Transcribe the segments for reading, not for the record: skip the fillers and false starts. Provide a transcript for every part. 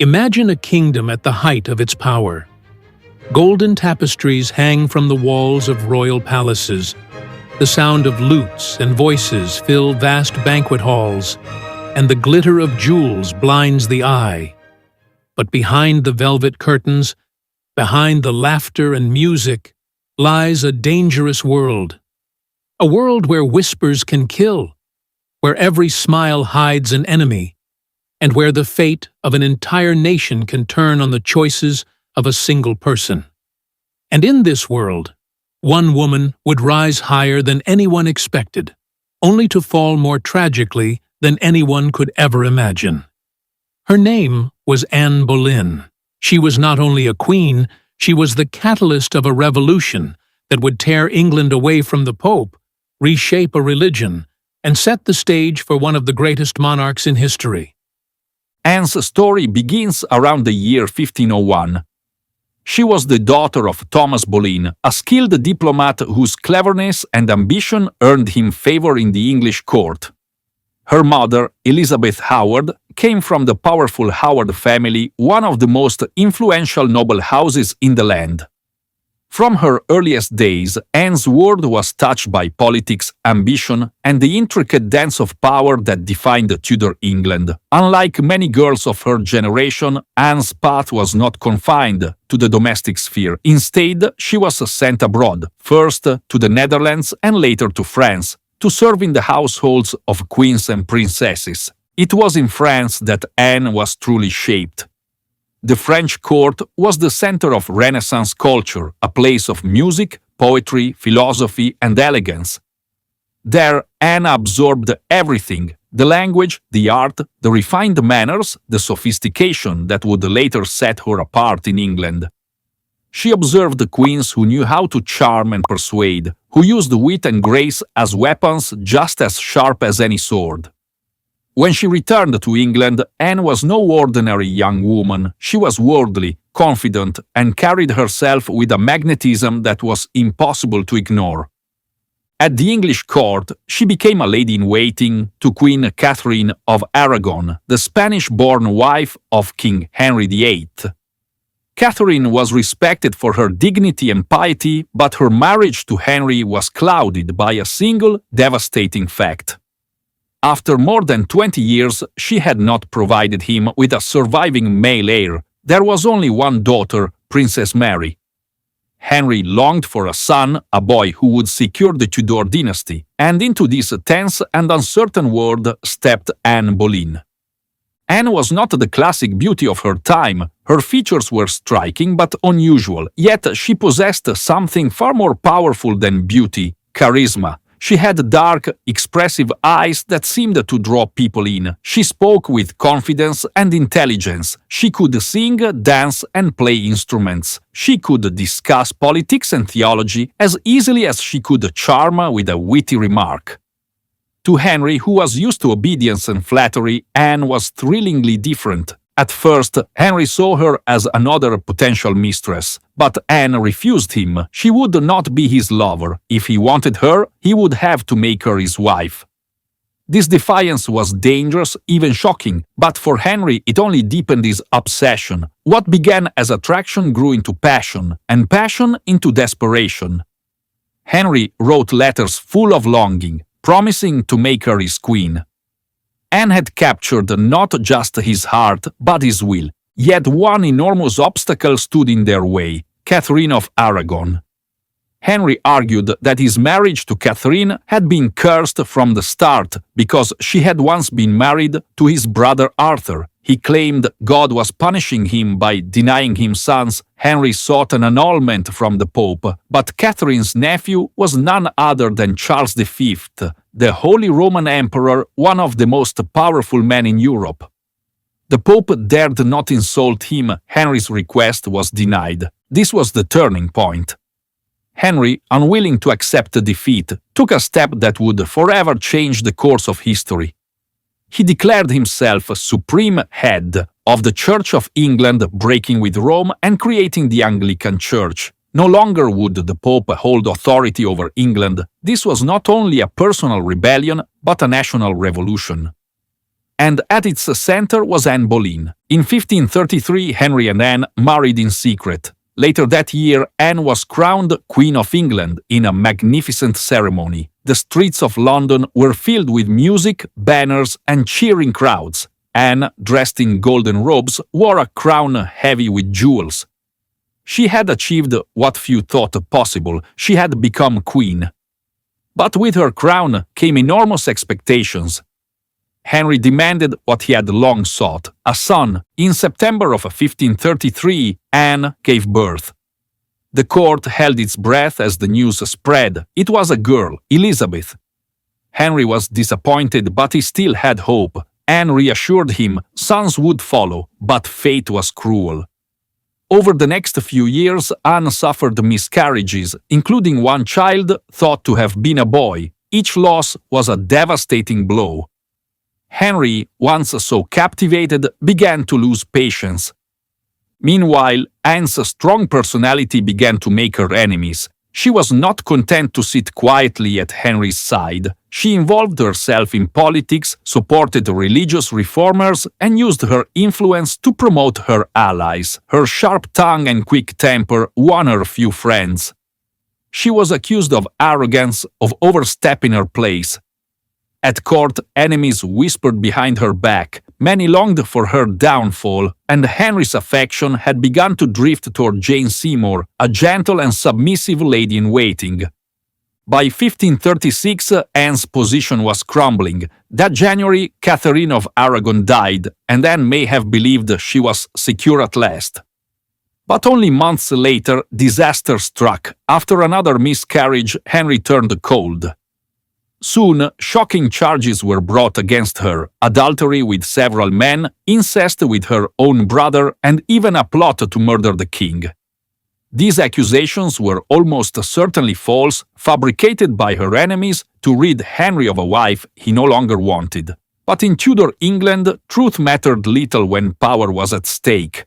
Imagine a kingdom at the height of its power. Golden tapestries hang from the walls of royal palaces. The sound of lutes and voices fill vast banquet halls, and the glitter of jewels blinds the eye. But behind the velvet curtains, behind the laughter and music, lies a dangerous world. A world where whispers can kill, where every smile hides an enemy, and where the fate of an entire nation can turn on the choices of a single person. And in this world, one woman would rise higher than anyone expected, only to fall more tragically than anyone could ever imagine. Her name was Anne Boleyn. She was not only a queen, she was the catalyst of a revolution that would tear England away from the Pope, reshape a religion, and set the stage for one of the greatest monarchs in history. Anne's story begins around the year 1501. She was the daughter of Thomas Boleyn, a skilled diplomat whose cleverness and ambition earned him favor in the English court. Her mother, Elizabeth Howard, came from the powerful Howard family, one of the most influential noble houses in the land. From her earliest days, Anne's world was touched by politics, ambition, and the intricate dance of power that defined Tudor England. Unlike many girls of her generation, Anne's path was not confined to the domestic sphere. Instead, she was sent abroad, first to the Netherlands and later to France, to serve in the households of queens and princesses. It was in France that Anne was truly shaped. The French court was the center of Renaissance culture, a place of music, poetry, philosophy, and elegance. There, Anne absorbed everything: the language, the art, the refined manners, the sophistication that would later set her apart in England. She observed the queens who knew how to charm and persuade, who used wit and grace as weapons just as sharp as any sword. When she returned to England, Anne was no ordinary young woman. She was worldly, confident, and carried herself with a magnetism that was impossible to ignore. At the English court, she became a lady-in-waiting to Queen Catherine of Aragon, the Spanish-born wife of King Henry VIII. Catherine was respected for her dignity and piety, but her marriage to Henry was clouded by a single devastating fact. After more than 20 years, she had not provided him with a surviving male heir. There was only one daughter, Princess Mary. Henry longed for a son, a boy who would secure the Tudor dynasty, and into this tense and uncertain world stepped Anne Boleyn. Anne was not the classic beauty of her time. Her features were striking but unusual, yet she possessed something far more powerful than beauty: charisma. She had dark, expressive eyes that seemed to draw people in. She spoke with confidence and intelligence. She could sing, dance, and play instruments. She could discuss politics and theology as easily as she could charm with a witty remark. To Henry, who was used to obedience and flattery, Anne was thrillingly different. At first, Henry saw her as another potential mistress, but Anne refused him. She would not be his lover. If he wanted her, he would have to make her his wife. This defiance was dangerous, even shocking, but for Henry it only deepened his obsession. What began as attraction grew into passion, and passion into desperation. Henry wrote letters full of longing, promising to make her his queen. Anne had captured not just his heart, but his will. Yet one enormous obstacle stood in their way: Catherine of Aragon. Henry argued that his marriage to Catherine had been cursed from the start because she had once been married to his brother Arthur. He claimed God was punishing him by denying him sons. Henry sought an annulment from the Pope, but Catherine's nephew was none other than Charles V, the Holy Roman Emperor, one of the most powerful men in Europe. The Pope dared not insult him. Henry's request was denied. This was the turning point. Henry, unwilling to accept defeat, took a step that would forever change the course of history. He declared himself supreme head of the Church of England, breaking with Rome and creating the Anglican Church. No longer would the Pope hold authority over England. This was not only a personal rebellion, but a national revolution. and at its center was Anne Boleyn. In 1533, Henry and Anne married in secret. Later that year, Anne was crowned Queen of England in a magnificent ceremony. The streets of London were filled with music, banners, and cheering crowds. Anne, dressed in golden robes, wore a crown heavy with jewels. She had achieved what few thought possible. She had become queen. But with her crown came enormous expectations. Henry demanded what he had long sought, a son. In September of 1533, Anne gave birth. The court held its breath as the news spread. It was a girl, Elizabeth. Henry was disappointed, but he still had hope. Anne reassured him sons would follow, but fate was cruel. Over the next few years, Anne suffered miscarriages, including one child thought to have been a boy. Each loss was a devastating blow. Henry, once so captivated, began to lose patience. Meanwhile, Anne's strong personality began to make her enemies. She was not content to sit quietly at Henry's side. She involved herself in politics, supported religious reformers, and used her influence to promote her allies. Her sharp tongue and quick temper won her few friends. She was accused of arrogance, of overstepping her place. At court, enemies whispered behind her back. Many longed for her downfall, and Henry's affection had begun to drift toward Jane Seymour, a gentle and submissive lady-in-waiting. By 1536, Anne's position was crumbling. That January, Catherine of Aragon died, and Anne may have believed she was secure at last. But only months later, disaster struck. After another miscarriage, Henry turned cold. Soon, shocking charges were brought against her: adultery with several men, incest with her own brother, and even a plot to murder the king. These accusations were almost certainly false, fabricated by her enemies to rid Henry of a wife he no longer wanted. But in Tudor England, truth mattered little when power was at stake.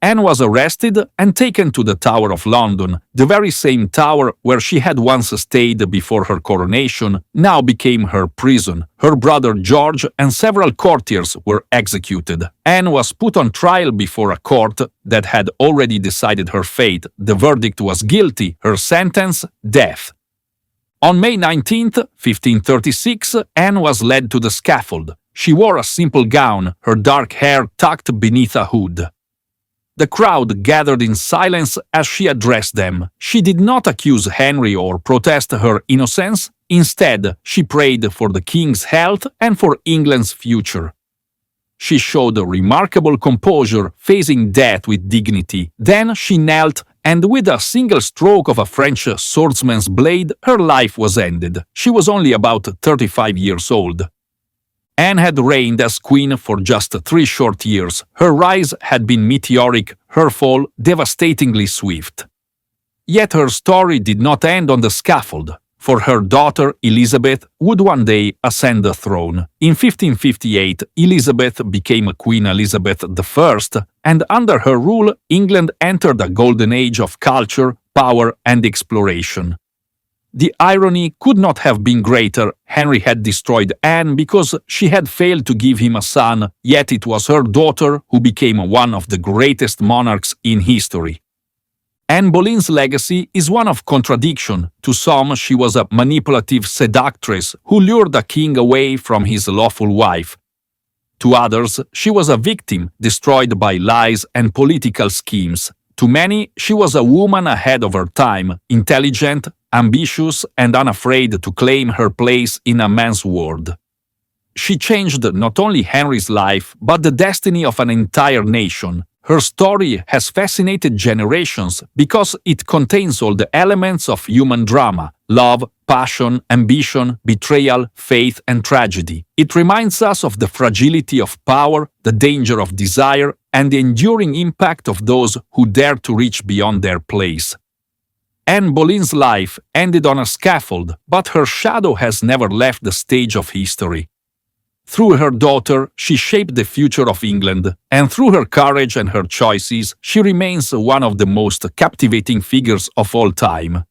Anne was arrested and taken to the Tower of London. The very same tower where she had once stayed before her coronation now became her prison. Her brother George and several courtiers were executed. Anne was put on trial before a court that had already decided her fate. The verdict was guilty, her sentence, death. On May 19, 1536, Anne was led to the scaffold. She wore a simple gown, her dark hair tucked beneath a hood. The crowd gathered in silence as she addressed them. She did not accuse Henry or protest her innocence. Instead, she prayed for the king's health and for England's future. She showed a remarkable composure, facing death with dignity. Then she knelt, and with a single stroke of a French swordsman's blade, her life was ended. She was only about 35 years old. Anne had reigned as queen for just 3 short years. Her rise had been meteoric, her fall devastatingly swift. Yet her story did not end on the scaffold, for her daughter Elizabeth would one day ascend the throne. In 1558, Elizabeth became Queen Elizabeth I, and under her rule, England entered a golden age of culture, power, and exploration. The irony could not have been greater. Henry had destroyed Anne because she had failed to give him a son, yet it was her daughter who became one of the greatest monarchs in history. Anne Boleyn's legacy is one of contradiction. To some, she was a manipulative seductress who lured a king away from his lawful wife. To others, she was a victim, destroyed by lies and political schemes. To many, she was a woman ahead of her time, intelligent, ambitious, and unafraid to claim her place in a man's world. She changed not only Henry's life, but the destiny of an entire nation. Her story has fascinated generations because it contains all the elements of human drama: love, passion, ambition, betrayal, faith, and tragedy. It reminds us of the fragility of power, the danger of desire, and the enduring impact of those who dare to reach beyond their place. Anne Boleyn's life ended on a scaffold, but her shadow has never left the stage of history. Through her daughter, she shaped the future of England, and through her courage and her choices, she remains one of the most captivating figures of all time.